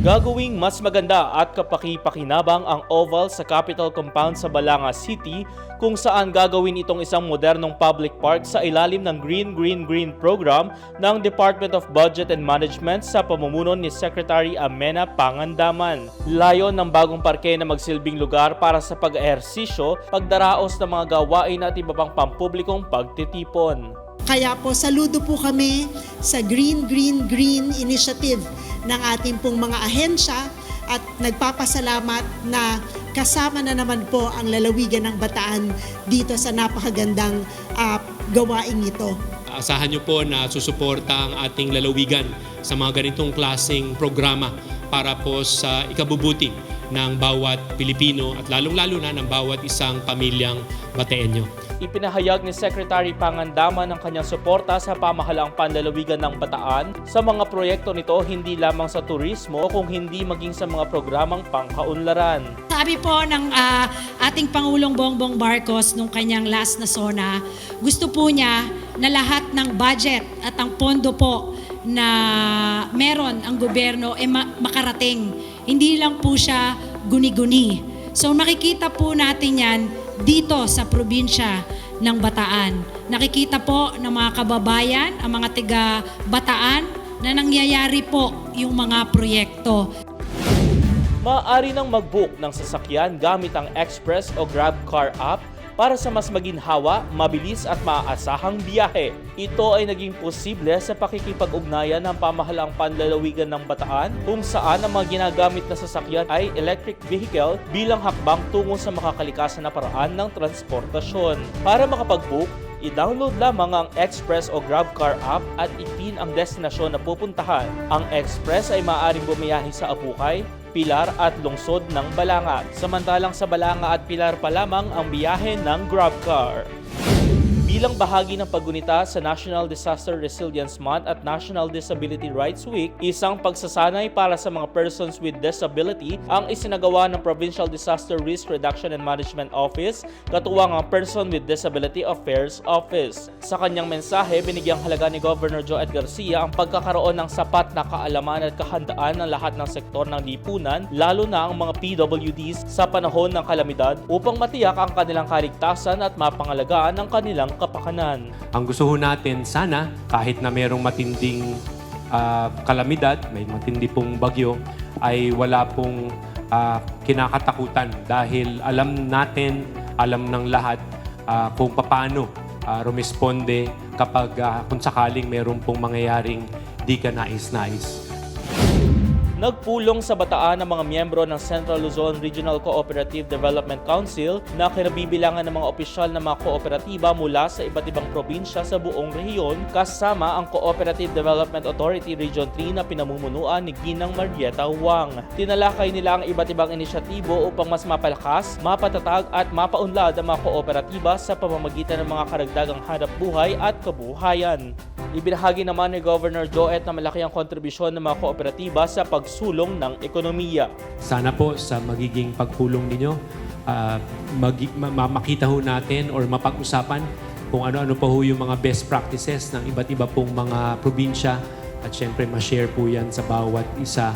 Gagawing mas maganda at kapaki-pakinabang ang oval sa Capitol Compound sa Balanga City kung saan gagawin itong isang modernong public park sa ilalim ng Green Green Green program ng Department of Budget and Management sa pamumuno ni Secretary Amenah Pangandaman. Layon ng bagong parke na magsilbing lugar para sa pag-ehersisyo, pagdaraos ng mga gawain at iba pang pampublikong pagtitipon. Kaya po saludo po kami sa Green Green Green Initiative ng ating pong mga ahensya at nagpapasalamat na kasama na naman po ang lalawigan ng Bataan dito sa napakagandang gawaing ito. Asahan niyo po na susuporta ang ating lalawigan sa mga ganitong klaseng programa para po sa ikabubuti ng bawat Pilipino at lalong-lalo na ng bawat isang pamilyang Bateenyo. Ipinahayag ni Secretary Pangandaman ang kanyang suporta sa pamahalaang panlalawigan ng Bataan sa mga proyekto nito hindi lamang sa turismo o kung hindi maging sa mga programang pangkaunlaran. Sabi po ng ating Pangulong Bongbong Marcos nung kanyang last na SONA, gusto po niya na lahat ng budget at ang pondo po na meron ang gobyerno makarating. Hindi lang po siya guni-guni. So makikita po natin yan dito sa probinsya ng Bataan. Nakikita po ng mga kababayan, ang mga tiga Bataan, na nangyayari po yung mga proyekto. Maaari nang mag-book ng sasakyan gamit ang Express o GrabCar app para sa mas maginhawa, mabilis at maaasahang biyahe. Ito ay naging posible sa pakikipag-ugnayan ng pamahalaang panlalawigan ng Bataan kung saan ang mga ginagamit na sasakyan ay electric vehicle bilang hakbang tungo sa makakalikasan na paraan ng transportasyon. Para makapag-book, i-download lamang ang Express o GrabCar app at ipin ang destinasyon na pupuntahan. Ang Express ay maaaring bumiyahe sa Abukay, Pilar at lungsod ng Balanga. Samantalang sa Balanga at Pilar pa lamang ang biyahe ng GrabCar. Bilang bahagi ng paggunita sa National Disaster Resilience Month at National Disability Rights Week, isang pagsasanay para sa mga persons with disability ang isinagawa ng Provincial Disaster Risk Reduction and Management Office, katuwang ang Person with Disability Affairs Office. Sa kanyang mensahe, binigyang halaga ni Governor Joe Garcia ang pagkakaroon ng sapat na kaalaman at kahandaan ng lahat ng sektor ng lipunan, lalo na ang mga PWDs sa panahon ng kalamidad upang matiyak ang kanilang kaligtasan at mapangalagaan ang kanilang kapakanan. Ang gusto natin sana, kahit na mayroong matinding kalamidad, may matindi pong bagyo, ay wala pong kinakatakutan dahil alam natin, alam ng lahat kung paano rumisponde kapag kung sakaling mayroong pong mangyayaring di ka nais-nais. Nagpulong sa Bataan ang mga miyembro ng Central Luzon Regional Cooperative Development Council na kinabibilangan ng mga opisyal ng mga kooperatiba mula sa iba't ibang probinsya sa buong rehiyon kasama ang Cooperative Development Authority Region 3 na pinamumunuan ni Ginang Marieta Wang. Tinalakay nila ang iba't ibang inisyatibo upang mas mapalakas, mapatatag at mapaunlad ang mga kooperatiba sa pamamagitan ng mga karagdagang hanap buhay at kabuhayan. Ibinahagi naman ni Governor Joet na malaki ang kontribusyon ng mga kooperatiba sa pagsulong ng ekonomiya. Sana po sa magiging pagpulong ninyo, makita ho natin or mapag-usapan kung ano-ano pa ho yung mga best practices ng iba't iba pong mga probinsya at syempre ma-share po yan sa bawat isa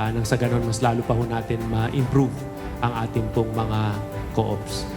nang sa ganon mas lalo pa ho natin ma-improve ang ating pong mga co-ops.